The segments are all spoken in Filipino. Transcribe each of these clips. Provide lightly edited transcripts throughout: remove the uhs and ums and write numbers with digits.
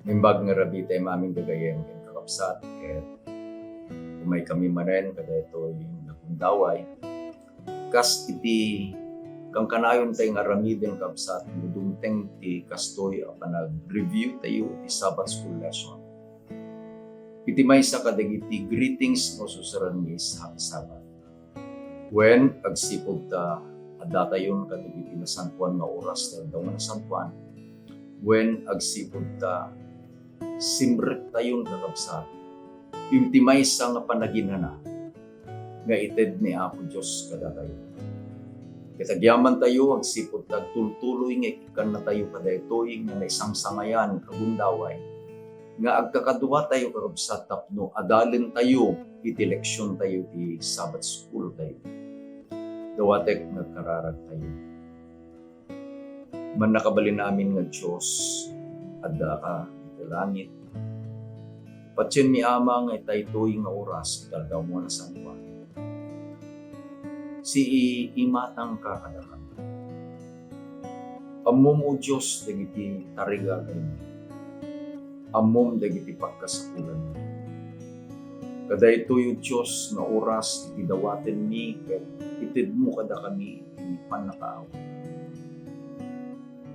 Mimbag nga rabi tayo maming gagayem ken kakapsat ket umay kami manen kada ito yung nakundaway kas iti kang kanayon tayo nga ramiden kapsat mudumteng ti kastoy apan nag-review tayo ti Sabbath school lesson. Iti maysa kadagiti greetings o susaranis happy Sabbath. When agsipod ta adda tayon kadagiti nasantuan nga oras daw nga nasantuan. When agsipod ta simrek tayon kakabsat. Iti maysa nga panaginana nga ited ni Apo Dios kada tayo. Kitagyaman tayo agsipod ta tultuloy nga ikan na tayo kadaytoy nga naisangsangayan kagundaway. Nga agkakaduwa tayo kakabsat tapno adalin tayo iti leksyon tayo ti Sabbath school tayo. Dawatek nagkararag tayo. Man nakabalin namin nga Diyos adda ka iti langit. Patsin mi amang itaytoy nga oras daldaw mo na santuan. Si imatang ka kadakan. Ammom o Diyos dagiti tariga kayo. Ammom dagiti pagkasakulan. Kadaytoy o Diyos nga oras iti dawaten mi ket itid mo kada kami iti panakaaw.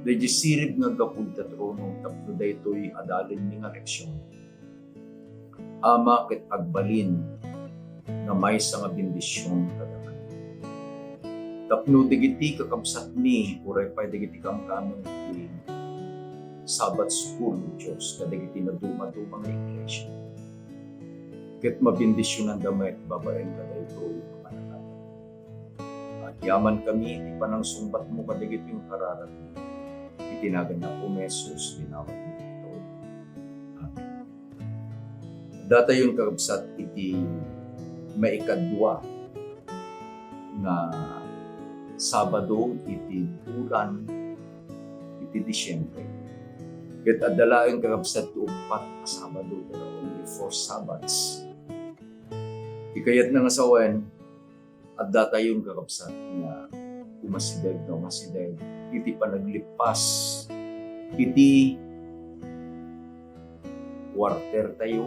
Dahil sirib nga gapud ta trono tapno daytoy adalin mi nga leksyon. Ama ket agbalin nga maysa nga bendisyon kada tapno digiti kakabsat mi uray pay digiti kamkamon iti Sabbath school Diyos kadagiti naduma-dumang iglesia. Ket mabindisyonan damit babaen kadaytoy pananagan. Yaman kami iti panangsumbat mo kadagiti yung kararat. Itinagan na po Jesus dinawat mo ito. Amen. Data yung kakabsat iti maikadwa na Sabado iti bulan iti Disyembre. Ket adalaeng kakabsat ti upat a Sabado pero only 4 Sabbaths. Ikayat na nga sawen adda tayong kakabsat nga umasideg na umasideg iti panaglipas iti quarter tayo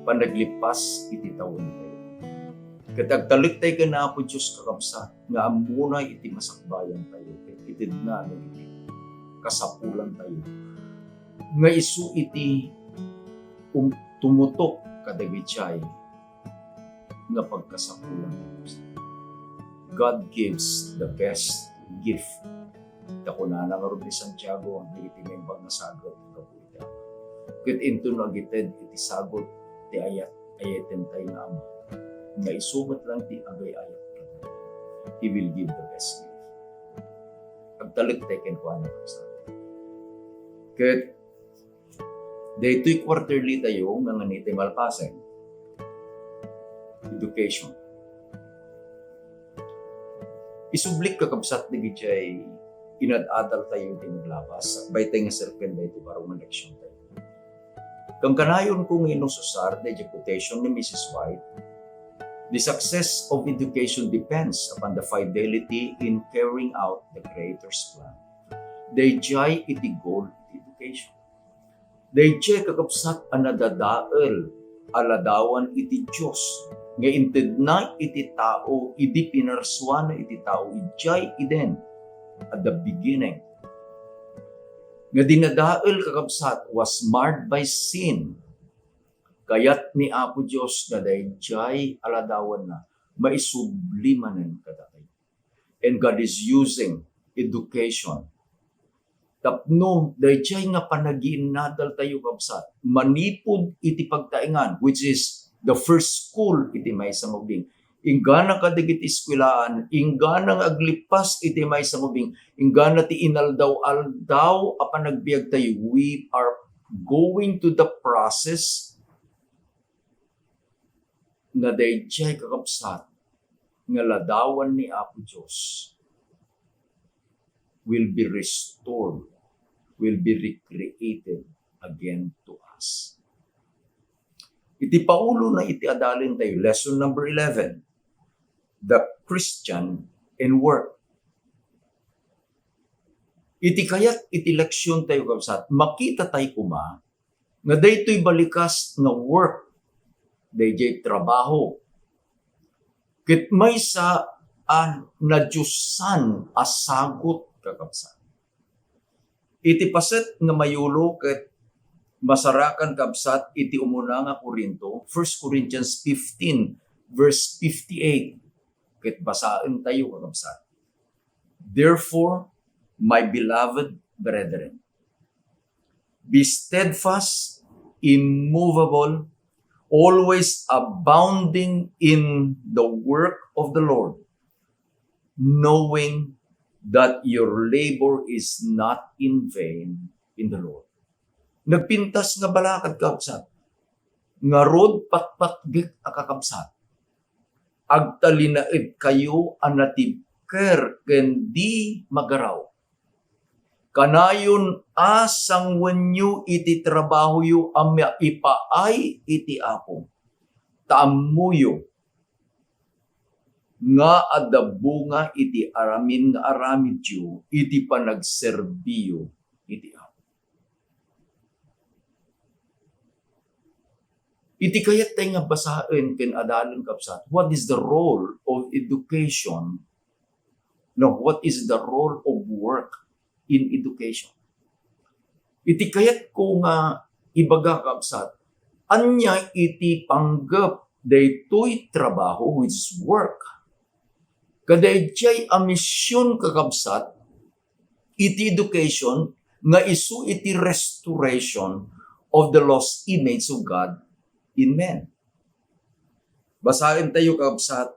panaglipas iti taon tayo. Katagtalik tayo ka na po Diyos kakabsat nga amunay iti masakbayan tayo itid na iti kasapulan tayo nga isu iti tumutok kadagichay nga pagkasapulan tayo. God gives the best gift. Takunana nga rin ni Santiago ang nagitimimbag na sagot ng kapulitan. Ket into nagited iti sagot ti ayaten tayo na ama. Nga isumat lang ti agay-ayat ka. He will give the best gift. Pagtalik teken ko ano sa ket daytoy quarterly tayo nga nganiti malpasen. Education. Isublik kakabsat na gijay inadadal tayo tinaglabas. Bay tayo nga serken dayto karong leksyon tayo. Kang kanayon kong inususar the education ni Mrs. White, the success of education depends upon the fidelity in carrying out the Creator's plan. Dayjay iti goal iti education. Dayjay kakabsat anadadael aladawan iti Diyos. Nga inted na iti tao, idi pinarswana iti tao, ijay iden at the beginning. Nga dinadael kakabsat was marred by sin. Kayat ni Apo Diyos na dayjay aladawan na maisublimanen kadatay. And God is using education. Tapno, dayjay nga panaginadal tayo kabsat, manipod iti pagtaingan, which is the first school iti maysa mabing. Ingana kadagiti eskwelaan, ingana aglipas iti maysa mabing, ingana ti inaldaw-aldaw apan nagbiag tayo. We are going to the process nga dayjay kakabsat nga ladawan ni Apo Diyos will be restored, will be recreated again to us. Iti paulo na iti adalin tayo. Lesson number 11. The Christian in work. Iti kayat iti leksyon tayo kabsat, makita tayo kuma Nga daytoy balikas nga work, dayjay trabaho. Ket may sa na Diyosan asagot kakabsat. Iti paset nga mayulo ket masarakan kabsat iti umuna nga Korinto, 1 Corinthians 15 verse 58. Ket basaen tayo kakabsat. Therefore, my beloved brethren, be steadfast, immovable, always abounding in the work of the Lord, knowing that your labor is not in vain in the Lord. Nagpintas nga balakad kakabsat, nga rod patpatgik akakabsat, agtalinaid kayo anatibker ken di magaraw. Kanayon asang wenyo iti trabaho yu amya ipaay iti apo. Taamuyo nga adabunga iti aramin nga aramid yu iti panagserbiyo iti apo. Iti kayat tayo nga basahin ken adalon kapsat. What is the role of education? No, what is the role of work in education? Iti kayat ko nga ibaga kapsat, anya iti panggap daytoy trabaho which is work. Kadayjay a misyon kakabsat, iti education nga isu iti restoration of the lost image of God in men. Basahin tayo kakabsat,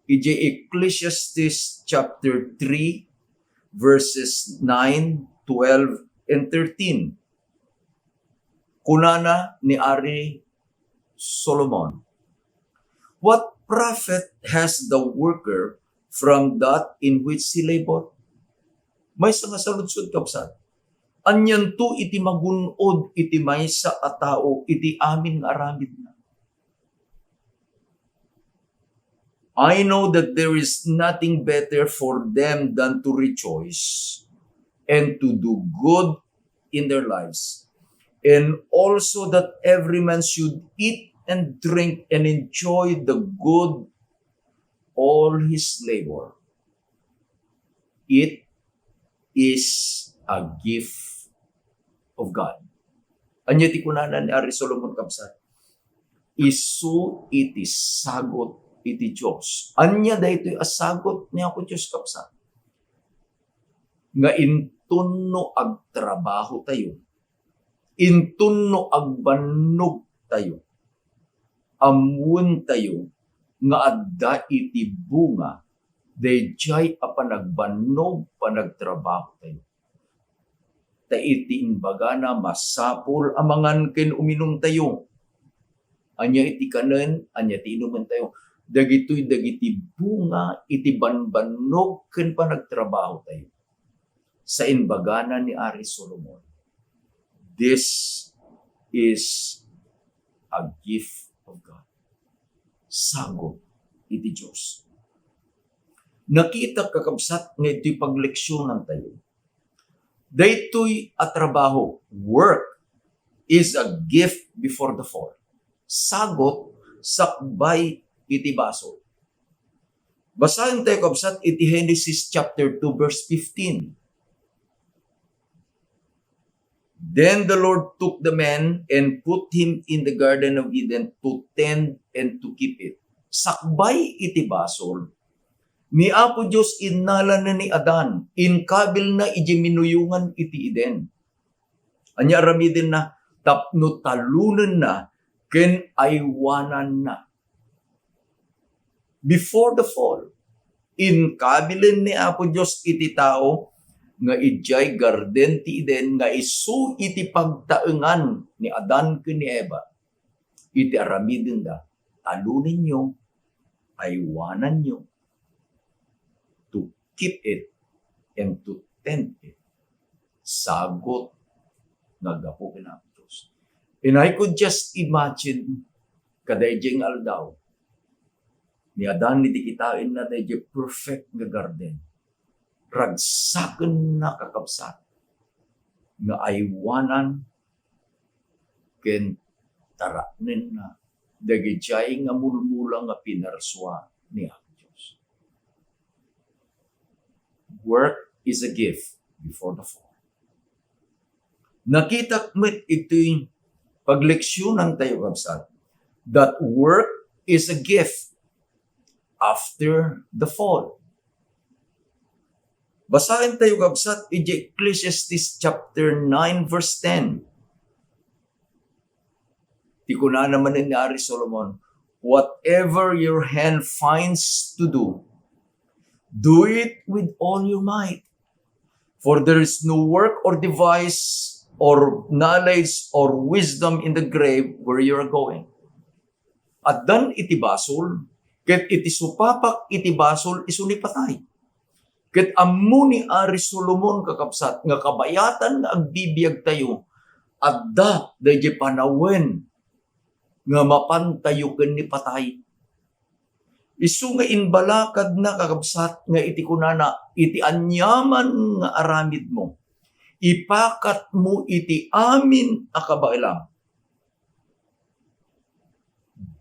iti Ecclesiastes chapter 3, verses 9, 12, and 13. Kunana ni Ari Solomon, what profit has the worker from that in which he labor? May sa nga saludsod kapsat. Anyan to iti magunod iti maysa a tao iti amin nga aramid na. I know that there is nothing better for them than to rejoice and to do good in their lives. And also that every man should eat and drink and enjoy the good all his labor. It is a gift of God. Anya ti kunanan ni Ari Solomon kapsat. Isu iti sagot iti Diyos. Anya daytoy asagot niya ko Diyos kapsat. Nga intunno agtrabaho tayo. Intunno agbannog tayo. Amun tayo nga adda iti bunga dayjay a panagbannog panagtrabaho tayo. Ta iti imbaga na masapol amangan ken uminom tayo. Anya iti kanen, anya ti inuman tayo. Dagiti bunga iti banbannog ken panagtrabaho tayo. Sa inbagana ni Ari Solomon. This is a gift of God. Sagot iti Diyos. Nakita kakabsat nga ito'y pagleksyonan tayo. Daytoy a trabaho, work, is a gift before the fall. Sagot, sakbay iti baso. Basahin tayo kakabsat iti Genesis chapter 2 verse 15. Then the Lord took the man and put him in the Garden of Eden to tend and to keep it. Sakbay iti basol. Ni Apo Diyos innala na ni Adan, inkabil na iti minuyungan iti Eden. Anya aramidin na, tapno talunan na, ken aywanan na. Before the fall, inkabilin ni Apo Diyos iti tao, nga ijay garden ti Eden, nga isu iti pagtaengan ni Adan ken ni Eva. Iti aramidin da, talunin nyo, aywanan nyo, to keep it and to tend it. Sagot nga gapo ken Apo Diyos. And I could just imagine kadayjeng aldaw ni Adan iti kitain na dayjay perfect nga garden. Ragsaken na kakabsat nga aywanan ken taranen na dagijay nga mulmula nga pinarswa ni Apo Diyos. Work is a gift before the fall. Nakita met ito'y pagleksyonan tayo kabsat, that work is a gift after the fall. Basahin tayo kabsat, Ecclesiastes chapter 9 verse 10. Tikuna naman ni Ari Solomon, whatever your hand finds to do it with all your might. For there is no work or device or knowledge or wisdom in the grave where you are going. At dan iti basol, ket iti supapak iti basol isuni patay. Ket ammo ni Ari Solomon kakabsat nga kabayatan nga agbibiyag tayo adda dayjay panawen nga mapantayo ken ni patay. Isu nga inbalakad na kakabsat nga iti kunana iti anyaman nga aramid mo. Ipakat mo iti amin akabailam.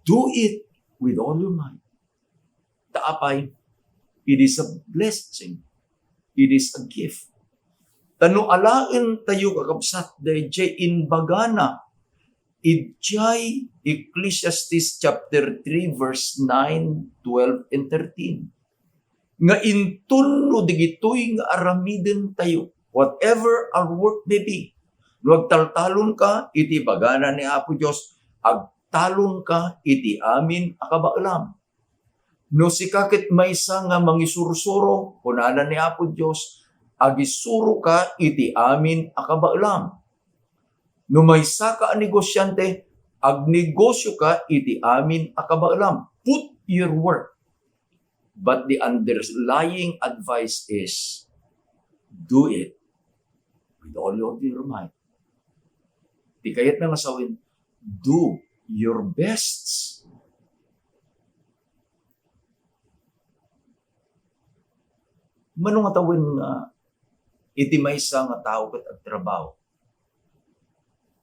Do it with all your might. Taapay, it is a blessing. It is a gift. Tano alaen tayo kakabsat dayjay inbagana. Idjay Ecclesiastes chapter 3 verse 9, 12, and 13. Nga intunno digitoy nga aramiden tayo, whatever our work may be. Huwag taltalon ka, iti bagana ni Apo Diyos, agtalon ka, iti amin akabaalam. No si kakit maysa nga mangisursuro, kunana ni Apo Diyos, agisuro ka, iti amin akabaalam. No maysa ka negosyante, agnegosyo ka, iti amin akabaalam. Put your work. But the underlying advice is, do it with all of your might. Di kayat na masawin, do your best. Manong atawin nga, iti maysa nga tao kat agtrabaho.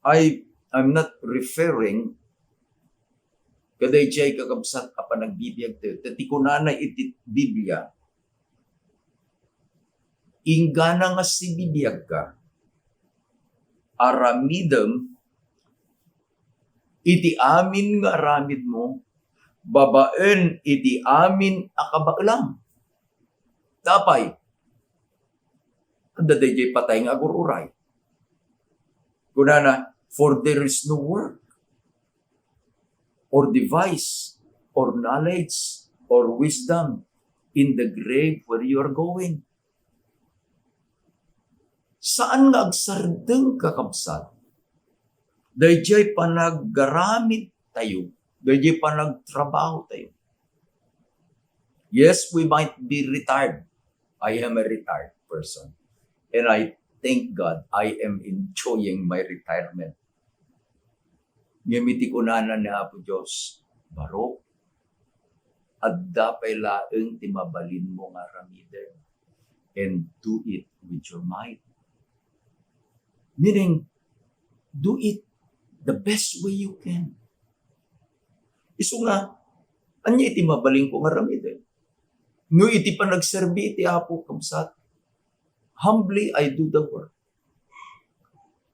I'm not referring kaday jay kakabsat apan nagbibiyag tayo. Tati kunana iti Biblia, ingana nga si bibiyag ka, aramidem, iti amin nga aramid mo, babaen iti amin akabaalam. Tapay, daday jay patay nga agururay. Kunana, for there is no work, or device, or knowledge, or wisdom in the grave where you are going. Saan nga agsardeng kakabsat? Dayjay panaggaramid tayo, dayjay panagtrabaho tayo. Yes, we might be retired. I am a retired person. And I thank God, I am enjoying my retirement. Ngamiti kunanan ni Apo Diyos, baro, adda pay laeng timabalin mo nga ramiden, and do it with your might. Meaning, do it the best way you can. Isu nga, anya iti mabaling ko nga ramiden. No iti pa nagserbi iti Apo kamsat, humbly I do the work.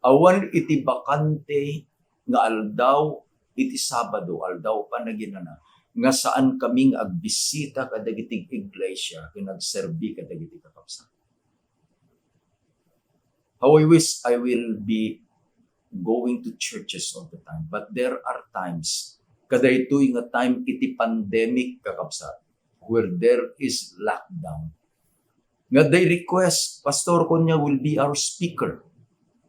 Awan iti bakante nga aldaw iti Sabado, aldaw pa na ginana, nga saan kaming agbisita kadagiti iglesia, kinagserbi kadagiti kakabsat. How I wish I will be going to churches all the time, but there are times, kada ito'y nga time iti pandemic kakabsat, where there is lockdown. Nga they request, Pastor Konya will be our speaker,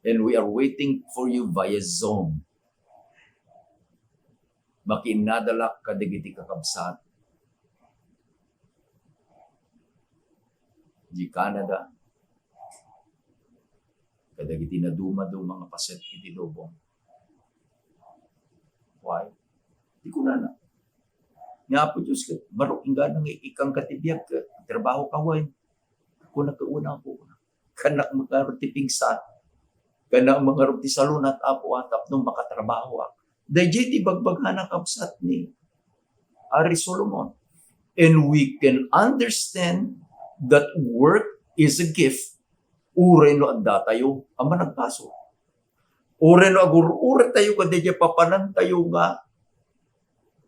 and we are waiting for you via Zoom. Makinadalak kadagiti kakabsat. Di Canada, kadagiti na dumado mga paset iti lubong. Why? Di ko na. Nga po Diyos, baro inga nang ikang katibiyag ka, trabaho ka, why? Kung nagkauna po, kanak magkarutiping sa Kana ang mga rupti salon at apo atap nung makatrabaho ak. Dahil di bagbaghan ang kapsat ni Ari Solomon. And we can understand that work is a gift. Ure no adda tayo ang managpaso. Ure no agur-ure tayo kada di papanan tayo nga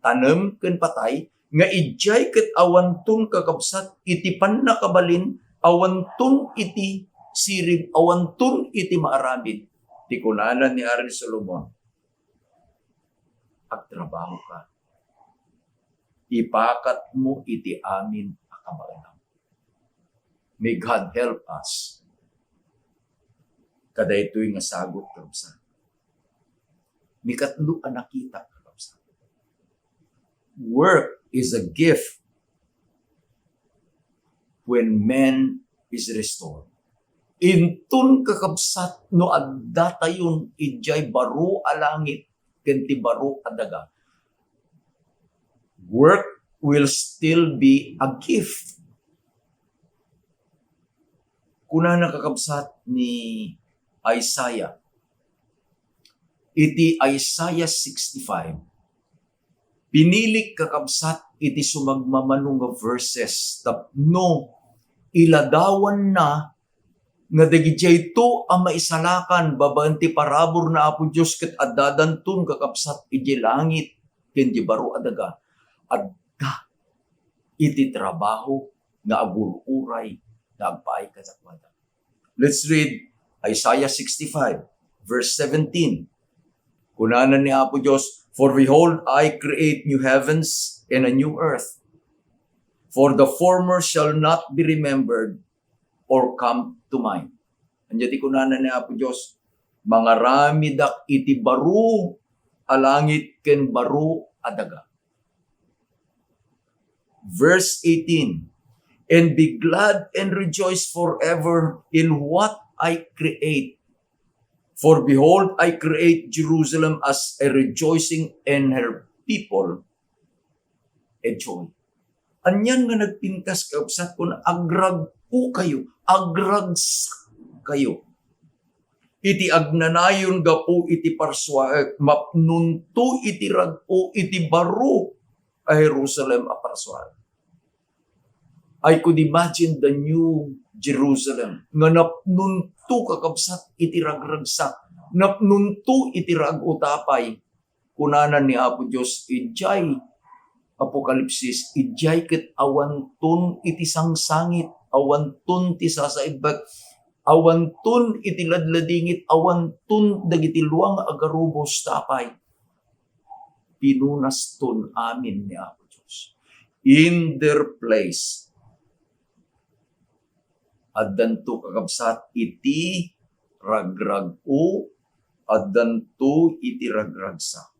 tanem ken patay nga ijay ket awantun kakabsat iti pannakabalin awantun iti sirib awantun iti maarabid. Ti kunanan ni Ari Solomon. Agtrabaho ka. Ipakat mo iti amin akabaganam. May God help us. Kada ito'y nga sagot kakabsat. May katlo ang nakita kakabsat. Work is a gift when man is restored. Intun kakabsat no adda tayon ijay baro alangit kenti baro adaga. Work will still be a gift. Kuna nakakabsat ni Isaiah. Iti Isaiah 65. Pinilik kakabsat iti sumagmamanong nga verses tapno iladawan na nga dagiti ito ang maisalakan babaen ti parabor na Apo Dios ket addadantun kakabsat iti langit ken di baro adaga adda iti trabaho nga agur-uray nga agpaay kasakwada. Let's read Isaiah 65 verse 17. Kunanan ni Apo Dios, for behold, I create new heavens and a new earth. For the former shall not be remembered or come to mind. Andiyan ti kunanan ni Apo Dios, mga ramidak iti baro alangit ken baro adaga. Verse 18, and be glad and rejoice forever in what I create. For behold, I create Jerusalem as a rejoicing and her people a joy. Anyan nga nagpintas kausap ko na agrag po kayo, agragsak kayo. Iti agnanayon ga po iti parswa, mapnunto iti ragpo iti baro a Jerusalem a parswa. I could imagine the new Jerusalem nga napnunto kakabsat iti ragragsak, napnunto iti ragutapay, kunanan ni Apo Dios ijay Apokalipsis, ijay ket awantun iti sangsangit, awantun ti sasaibag, awantun iti ladladingit, awantun dagiti luang agarubos tapay. Pinunastun amin ni Apo Dios. In their place, addanto kakabsat iti ragrag-o, addanto iti ragragsak.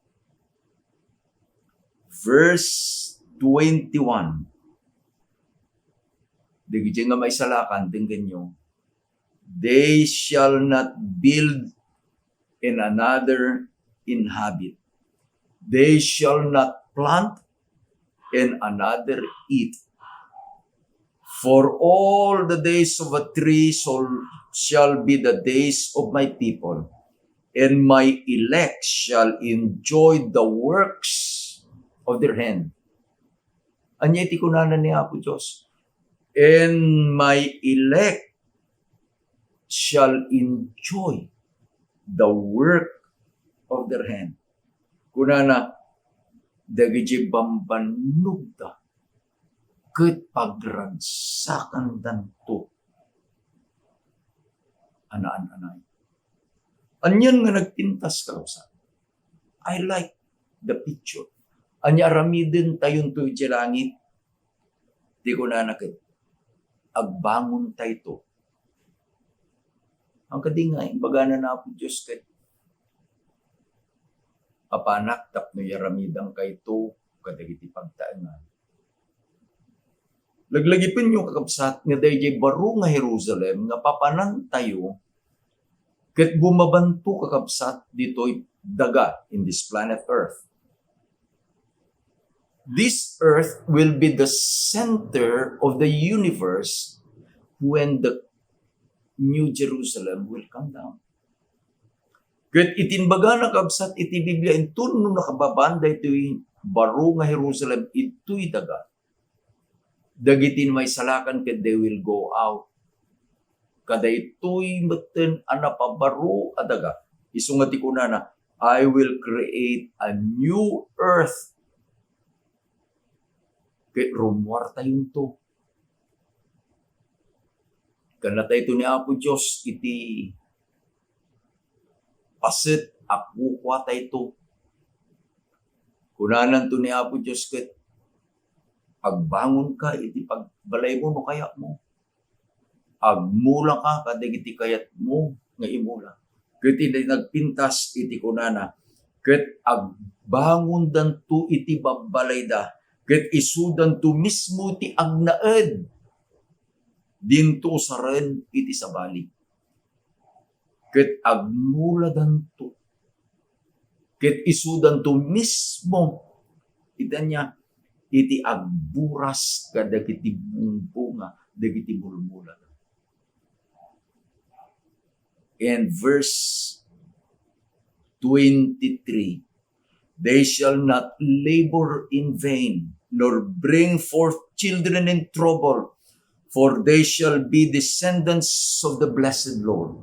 Verse 21. Digiti nga maisalakan, tingnan nyo. They shall not build and another inhabit. They shall not plant and another eat. For all the days of a tree shall be the days of my people, and my elect shall enjoy the works of their hand. Anya iti kunanan ni Apo Dios. And my elect shall enjoy the work of their hand. Kunana, dagiti bambanugda ket pagragsakan danto anaan-anay. Anyan nga nagtintas kausa. I like the picture. Anya aramiden tayon to iti langit. Di ko na nakit. Agbangon tayo to. Ang kadingay, bagana na po Diyos ket papanak tapno yaramidang kay to kadagiti pagtaengan. Laglagipin nyo kakabsat nga dayjay baro nga Jerusalem nga papanan tayo ket bumabanto kakabsat dito'y daga in this planet Earth. This earth will be the center of the universe when the New Jerusalem will come down. Ket itinbaga na kabsat iti Biblia intun no nakababanda ito'y baro nga Jerusalem ito'y daga. Dagitin may salakan ket they will go out. Kada ito'y maten anapabaro adaga. Isu nga ti kunana, I will create a new earth. Ket rumwarta yun to. Kanata ito ni Apo Diyos iti paset ako kwata ito. Kunanan to ni Apo Diyos ket agbangon ka iti pagbalay mo no kaya mo. Agmula ka kadagiti kayat mo nga imula. Ket iti nagpintas iti kunana ket agbangon danto iti babbalay da ket isudan to mismo ti agnaed dinto sa ren iti sabali. Ket agmula danto ket isudan to mismo itanya iti agburas kadagiti bunga dagiti bulmula. And verse 23, they shall not labor in vain, nor bring forth children in trouble, for they shall be descendants of the blessed Lord,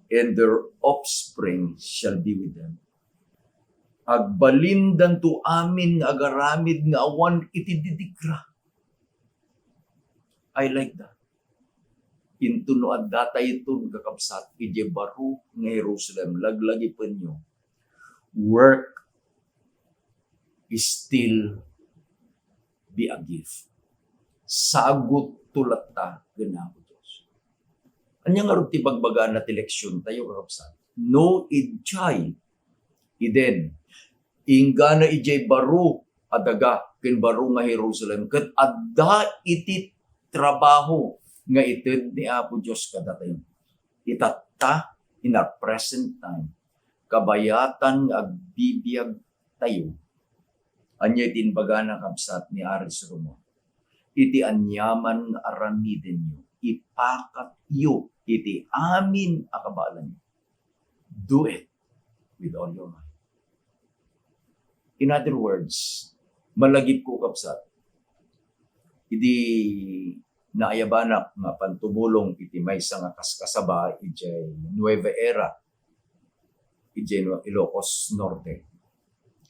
and their offspring shall be with them. Agbalindan to amin agaramid nga awan iti didikra. I like that. Into no at datay ito kakabsat ije baro nga Jerusalem laglagi pa nyo. Work is still be a gift. Sagot tulata ganako Diyos. Anya nga rin ti pagbagaan na ti leksyon tayo kakabsat. No idjay iden ingana ijay baro adaga ken baro nga Jerusalem ket adda iti trabaho nga ited ni Apo Diyos kadatayon. Itatta in our present time. Kabayatan nga agbibiyag tayo. Anya itinbaga na kabsat ni Aris Romo. Iti anyaman aramiden nyo. Ipakat yu. Iti amin akabalan nyo. Do it with all your mind. In other words, malagip ko kabsat. Iti naayabanak nga pantubulong iti maysa nga kaskasaba ijay Nueva Era ijay Ilocos Norte.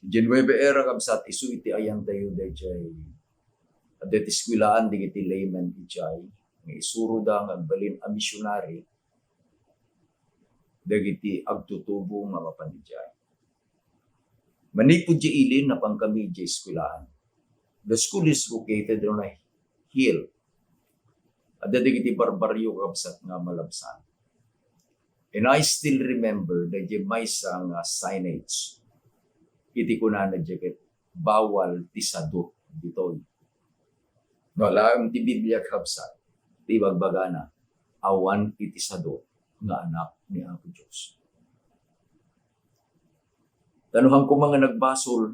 Ijay Nueva Era kabsat isu iti ayang tayo dayjay adet iskwilaan digiti layman ijay nga isuro da nga balin a missionary dagiti agtutubo nga mapanijay. Manipud di ilin na pang kami ijay iskwilaan. The school is located on a hill. Adda digiti barbaryo kabsat nga malabsan. And I still remember that yung may isang signage. Iti kunana jacket, bawal ti sadot ditoy. No, laang ti Biblia kabsat, ti bagbagana, awan iti sadot nga anak ni Apo Diyos. Tanuhan ko mga nagbasol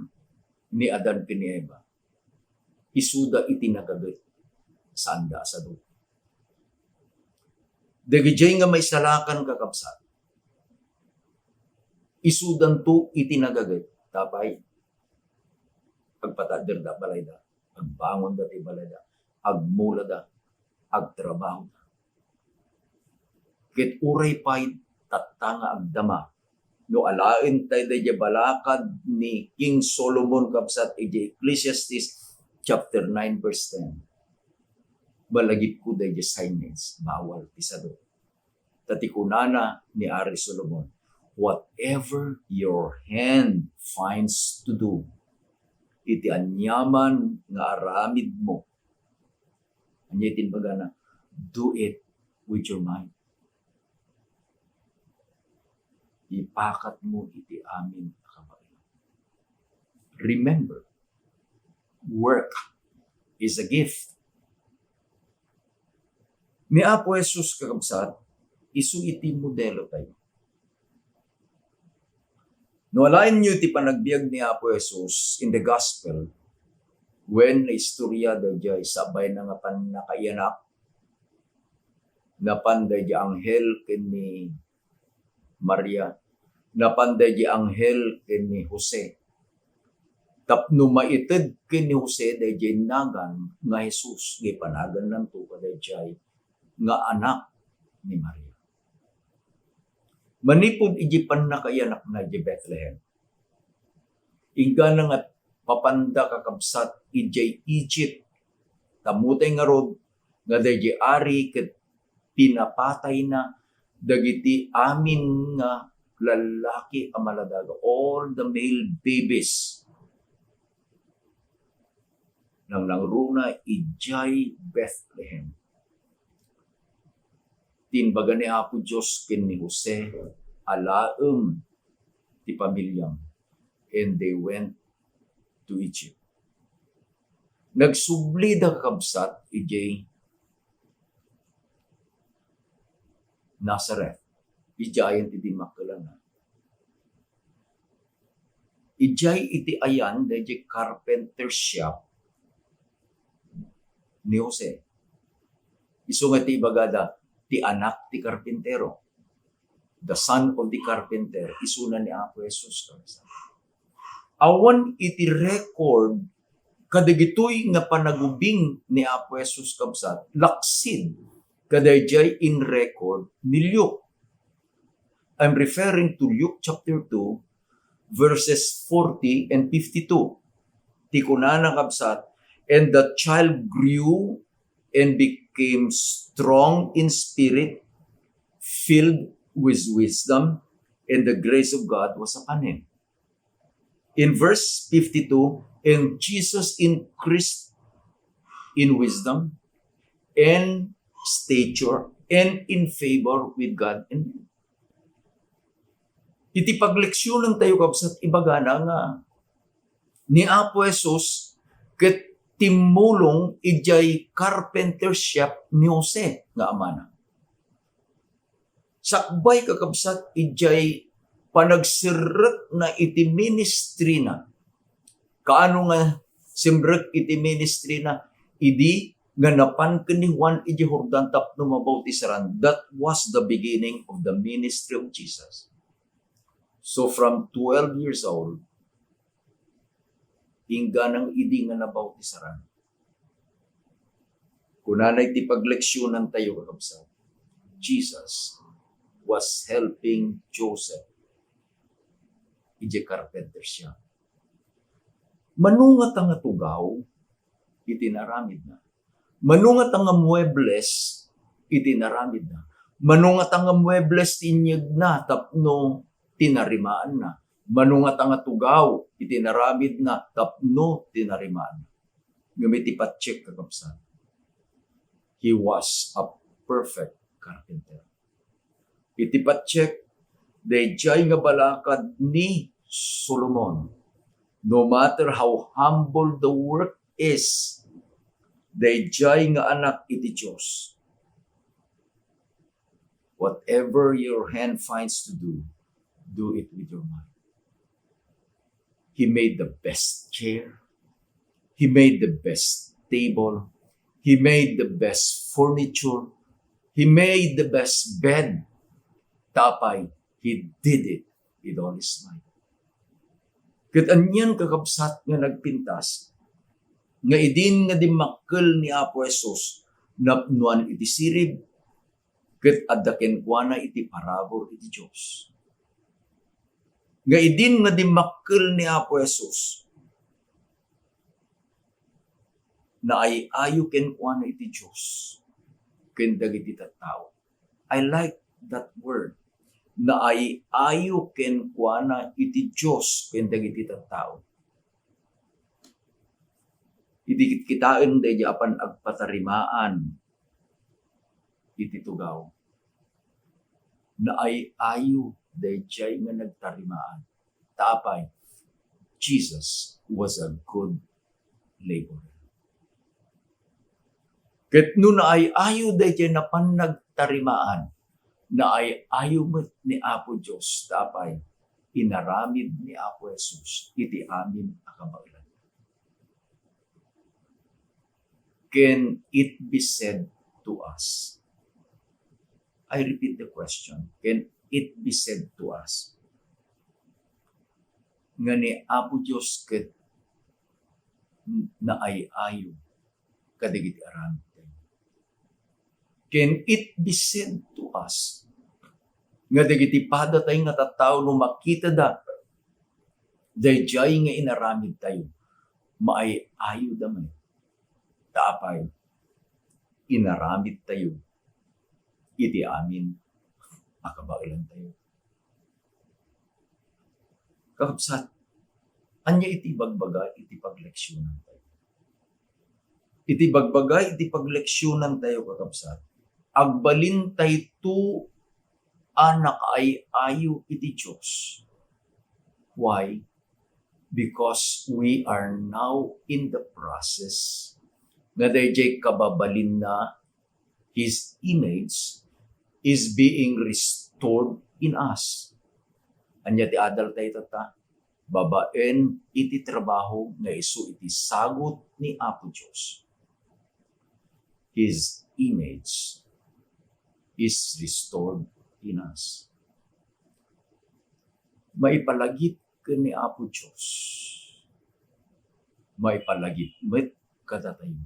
ni Adan ken ni Eva. Isuda iti nagagat saan da sadot. Dagijay nga may salakan kakabsat. Isudan to itinagagay. Tapay, agpatader da balay da. Agbangon da ti balay da. Agmula da. Agtrabaho da. Ket uray pa'y tatanga agdama. No alain tayo da balakad ni King Solomon kabsat iti Ecclesiastes chapter 9 verse 10. Balagip ko da signage, bawal pisado. Tatikunana ni Ari Solomon, whatever your hand finds to do, iti anyaman nga aramid mo. Anyatin baga na, do it with your mind. Ipakat mo iti amin kabayan. Remember, work is a gift. Ni Apo Jesus kakabsat, isu iti modelo tayo. No alain nyo iti panagbiag ni Apo Jesus in the gospel, when na istorya da jay sabay na nga panakaiyanak, na panday di anghel ken ni Maria, napanday di anghel ken ni Jose. Tapno maited ken ni Jose dayjay nagan nga Jesus gipanagan nanto kadayjay nga anak ni Maria. Manipod iji pannakayanak na di Bethlehem. Ingka na nga papanda kakabsat ijay Egypt. Tamutay nga rod nga dayjay ari ket pinapatay na dagiti amin nga lalaki ang maladaga. All the male babies nang langruna ijay Bethlehem. Tinbaga ni Apo Diyos ken ni Jose alaem ti pamilyam, and they went to Egypt. Nagsubli da kabsat ijay Nazareth. Ijayan ti di makalana. Ijay iti ayan da ijay carpenter shop ni Jose. Isu nga ti ibagada ti anak ti karpintero. The son of the carpenter. Isuna ni Apo Jesus. Awan iti record kadagitoy nga panagubing ni Apo Jesus kabsat laksid kadayjay in record ni Luke. I'm referring to Luke chapter 2 verses 40 and 52. Ti kunana kabsat, and the child grew and became strong in spirit, filled with wisdom, and the grace of God was upon him. In verse 52, and Jesus increased in wisdom and stature and in favor with God and men. Iti pagleksyonan tayo kabsat ibagana nga ni Apo Jesus ket timulong ijay carpenter shop ni Jose nga amana. Sakbay kakabsat ijay panagsiret na iti ministry na. Kaano nga simrek iti ministry na idi nga napan ken ni Juan iti Jordan tapno mabautisaran. That was the beginning of the ministry of Jesus. So from 12 years old, hingga nang idi nga nabautisaran. Kunanay ti pagleksyonan tayo kakabsat, Jesus was helping Joseph. Ije carpenter siya. Manungat ang tugaw, itinaramid na. Manungat ang muebles, itinaramid na. Manungat ang muebles, tinyag na, tapno, tinarimaan na. Manungat ang tugaw, itinaramid na, tapno, tinarimaan na. Gamit ipacheck kakabsat. He was a perfect carpenter. Itipacheck, dayjay nga balakad ni Solomon. No matter how humble the work is, dayjay nga anak iti Diyos. Whatever your hand finds to do it with your mind. He made the best chair. He made the best table. He made the best furniture. He made the best bed. Tapay, he did it with all his might. Ket anyan kakabsat nga nagpintas, nga idin nga dimakkel ni Apo Jesus, napnuan iti sirib, ket addaken kuana iti parabor iti Dios. Nga idin nga dimakkel ni Apo Jesus, na ay ayo ken kuana iti Dios, ken dagiti tattao. I like that word. Na ay ayo ken kuana iti Dios ken dagiti tattao. Iti kitaan dayjay apan agpatarimaan iti tugaw. Na ay ayo dayjay nga nagtarimaan. Tapay, Jesus was a good laborer. Ket no na ay ayo dayjay napan nagtarimaan, na ay ayaw ni Apo Diyos, tapay, inaramid ni Apo Jesus, iti amin akabaglan. Can it be said to us? I repeat the question. Can it be said to us nga ni Apo Diyos ket na ay ayo kadigiti aramid tayo. Can it be said to us nga dagiti pada tayo nga tattao no makita da dayjay nga inaramid tayo maay ayo damay taapay inaramid tayo iti amin akabailan tayo. Kakabsat, anya iti bagbaga, iti pagleksyonan tayo. Iti bagbaga, iti pagleksyonan tayo, kakabsat. Agbalin tayo to anak ay ayo iti Diyos. Why? Because we are now in the process na dayjay kababalin na His image is being restored in us. Anya ti adal tayo tata, babaen iti trabaho nga isu iti sagot ni Apo Diyos. His image is restored in us. Maipalagip ka ni Apo Diyos. Maipalagip met kada tayo.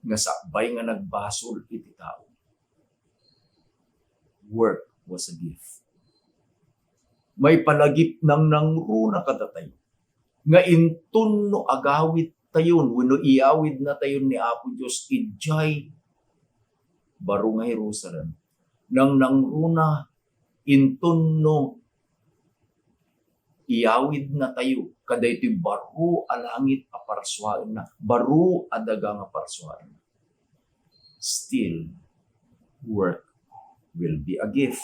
Nga sakbay nga nagbasol iti tao. Work was a gift. May palagip ng nangruna kadatay. Nga intun no agawit tayon, wano iawid na tayon ni Apo Diyos, idjay, baro nga Jerusalem. Nang nangruna, intun no iawid na tayo, kada ito'y baro alangit aparswain na, baro adaga nga aparswain na. Still, work will be a gift.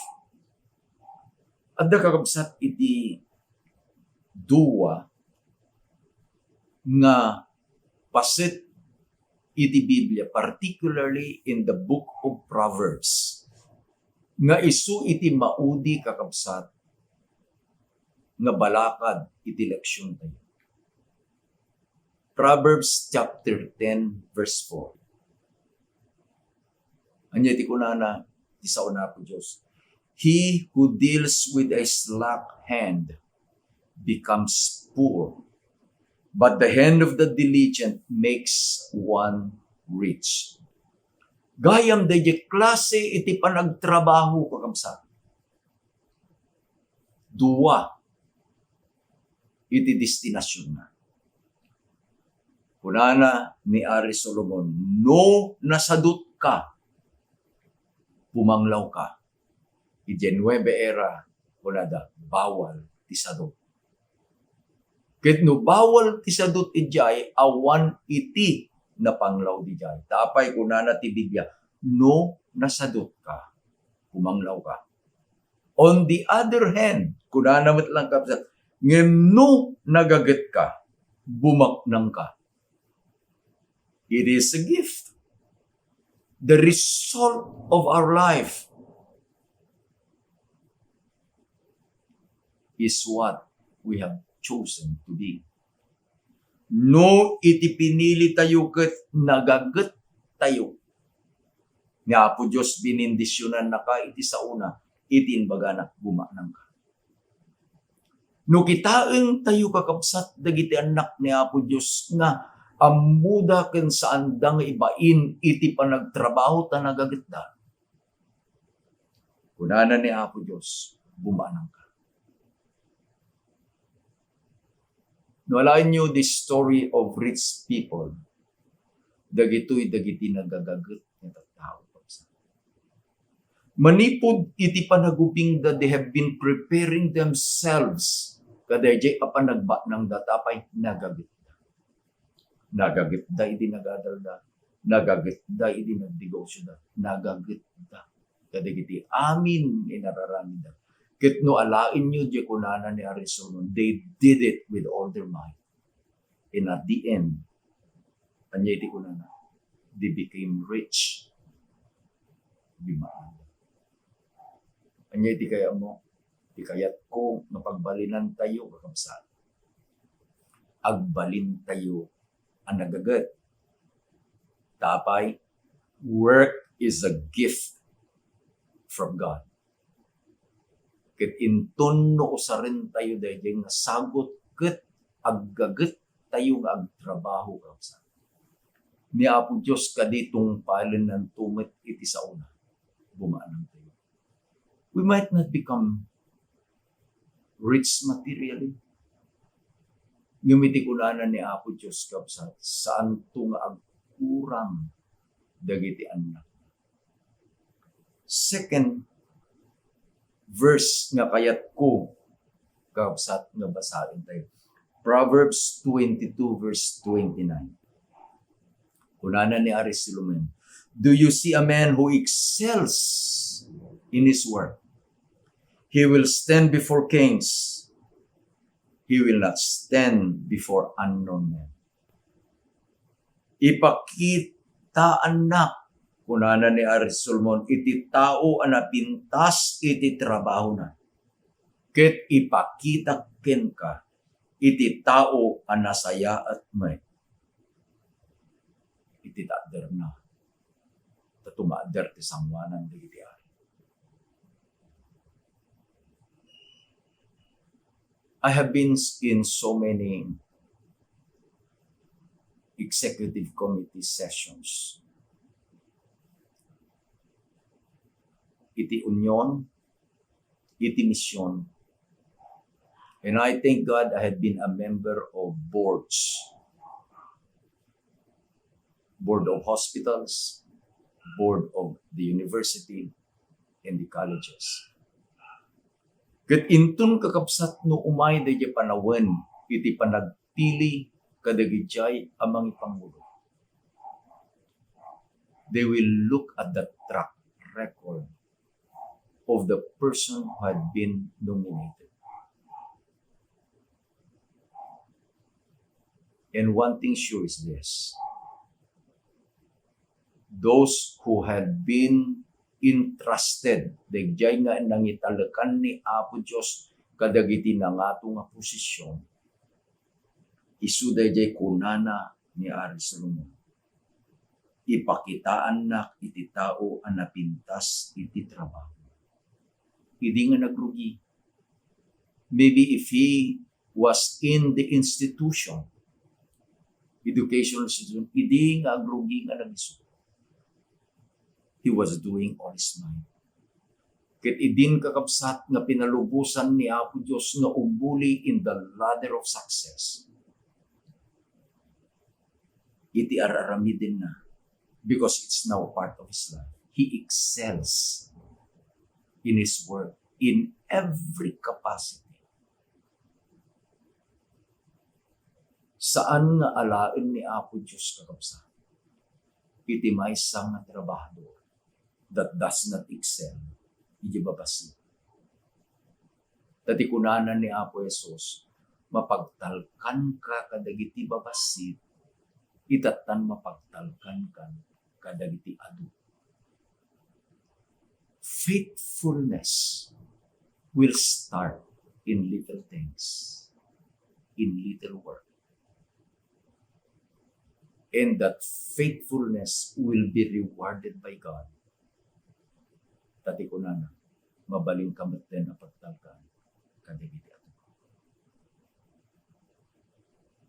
Adda kakabsat iti duwa nga pasit iti Biblia, particularly in the book of Proverbs, nga isu iti maudi kakabsat nga balakad iti leksyon tayo. Proverbs chapter 10 verse 4. Anya iti kunana ti sauna po Diyos. He who deals with a slack hand becomes poor, but the hand of the diligent makes one rich. Gayam dayjay klase iti panagtrabaho kakabsat. Duwa iti destinasyon na. Kunana ni Ari Solomon, no nasadot ka, pumanglaw ka. Iti 9 era, kunada, bawal tisadot. Ket no bawal tisadot ijay, awan iti na panglaw di jay. Tapay kunana ti Biblia, no nasadot ka, pumanglaw ka. On the other hand, kunana matlang kapsat, no nagaget ka, bumaknang ka. It is a gift. The result of our life is what we have chosen to be. No iti pinili tayo ket nagaget tayo. Nga po Diyos binindisyonan na ka iti sauna, iti inbaganak bumaknang ka. No kitaeng tayo kakabsat dagiti anak ni Apo Diyos nga amuda ken saan da nga ibain iti panagtrabaho ta nagagetda. Kunana ni Apo Diyos, bumanang ka. Nalain niyo the story of rich people. Dagiti nagagaget nga tao. Manipod iti panagubing that they have been preparing themselves. Kadayjay apan nagba ng datapay nagagitda. Nagagitda iti nagadalda. Nagagitda iti nagdigosyo da. Nagagitda. Kadagiti amin inararamida. Ket no alain nyo di kunana ni Arizona, they did it with all their might. And at the end, anya iti kunana, they became rich. Di maan. Anya iti kaya mo, di kayat ko napagbalinan tayo kakamsat. Agbalin tayo ang nagagat. Tapay, work is a gift from God. Ket inton no usarin tayo dayjay nga sagot ket aggaget tayo nga agtrabaho kabsat. Ni Apo Diyos kaditong palen ng tumet iti sa una. Bumanang tayo. We might not become rich materially. Ngumiti kunanan ni Apo Diyos kabsat saan to nga agkurang dagiti anak. Second verse nga kayat ko kabsat nga basahin tayo. Proverbs 22 verse 29. Kunanan ni Aris Silumen, do you see a man who excels in his work? He will stand before kings. He will not stand before unknown men. Ipakita anak, kunanan ni Aris Solomon, iti tao anapintas iti trabaho na. Ket ipakita ken ka, iti tao anasaya at may. Iti tader na. Tatumader ti sangwanan digiti ari. I have been in so many executive committee sessions. Iti union, iti mission. And I thank God I have been a member of boards. Board of hospitals, board of the university, and the colleges. Ket intun kakabsat no umay dayjay panawen iti panagpili kadagijay amang ipangulo. They will look at the track record of the person who had been nominated. And one thing sure is this. Those who had been entrusted, dayjay nga nangitalakan ni Apo Diyos kadagiti na nga nga posisyon, isu dayjay kunana ni Ari Solomon. Ipakitaan na iti tao ang napintas iti trabaho. Hindi nga nagrugi. Maybe if he was in the institution, educational institution, hindi nga agrugi nga nagisu. He was doing all his might. Ket idin kakabsat nga pinalubusan ni Apo Diyos nga umbuli in the ladder of success. Iti araramidin na because it's now part of his life. He excels in his work in every capacity. Saan nga alain ni Apo Diyos kakabsat? Iti maysa nga trabahador that does not excel, iti babasi. Tati kunanan ni Apo Jesus, mapagtalkan ka kadagiti babasi, itatan mapagtalkan ka kadagiti adu. Faithfulness will start in little things, in little work. And that faithfulness will be rewarded by God. Tati ko na mabaling kamot din na pagtalkan kadagiti ato.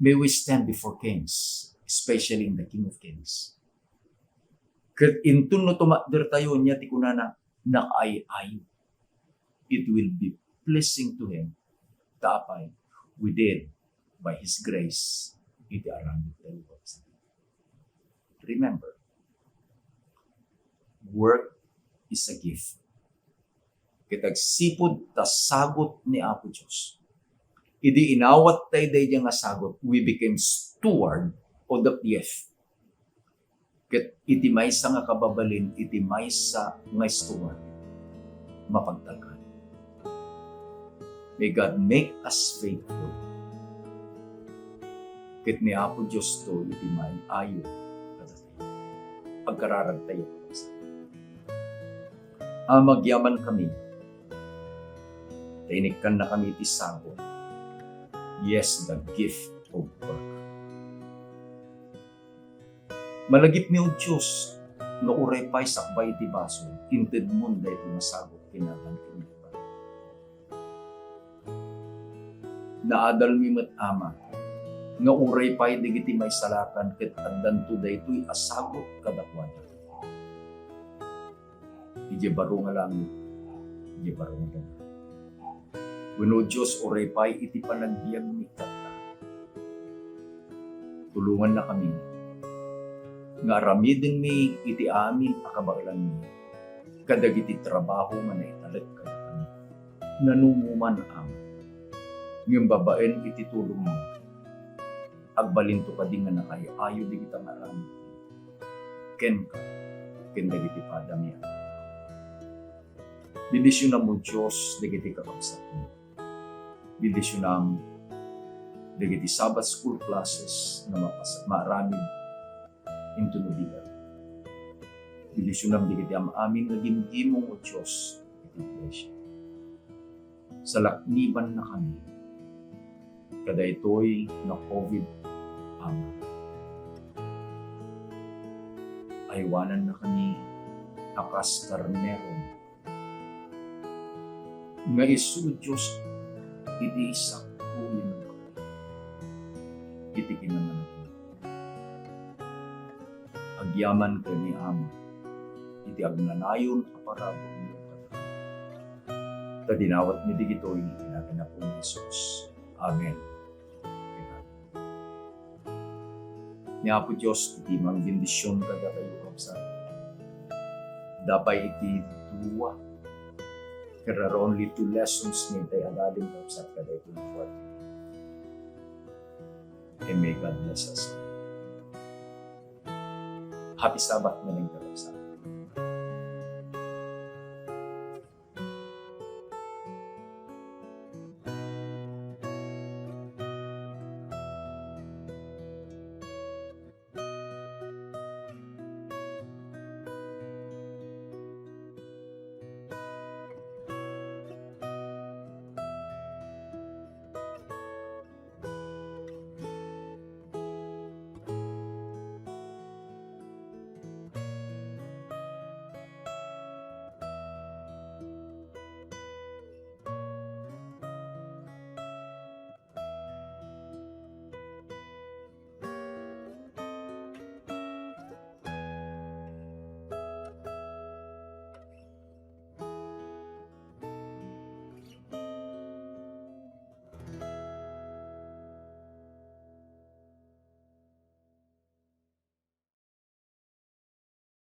May we stand before kings, especially in the King of Kings. Ket intun no tumakder tayo niya ti kunana nakaayo. It will be pleasing to him. Tapay, we did by his grace iti aramid tayo. Remember, work is a gift. Kitag sipod ta sagot ni Apo Diyos. Idi inawat tayo dayjay nga sagot, we became steward of the gift. Ket iti maysa nga kababalin, iti maysa nga steward, mapagtalkan. May God make us faithful. Ket ni Apo Diyos to iti may ayo. Pagkararag tayo. Magyaman kami. Tainikan na kami iti sagot. Yes, the gift of work. Malagip mi o Diyos, nga uray pa'y sakbay iti baso, inted mon da iti masagot kinaban kiniba. naadal mi met ama, nga uray pay digiti may salakan ket addan to daytoy asagot kadakwada. Ije baro nga langit, ije baro nga dagat. Wenno Dios uray pay iti panagbiag mi kata. Tulungan na kami nga aramiden mi iti amin akabailan mi kadagiti trabaho nga naitalag kada kami. Nanumuman ang ngem babaen iti tulong mo. Agbalinto ka di nga nakayayo di kita marami. Ken ka, ken dagiti padami. Bendisyon mo Diyos dagiti kakabsat mo. Bendisyon dagiti Sabbath school classes na marami into nubigan. Bendisyon dagiti amin na ginhimong o Diyos iti iglesia. Sa lakniban na kami, kada ito'y na COVID ama. Aywanan na kami akas karneron nga isu Diyos iti isak kuyin ng kami. Iti kinananakin. Agyaman kayo ni ama. Iti agnanayon aparabot ng kata. Tadinawat mi digito'y tinaganap po ng Jesus. Amen. Niya po Diyos, iti mang bendisyon kada kayo kapsat. Dapay iti duwa. There are only 2 lessons ni tayo adalin kapsat kada ito ng 40. And may God bless us. Happy Sabbath, maling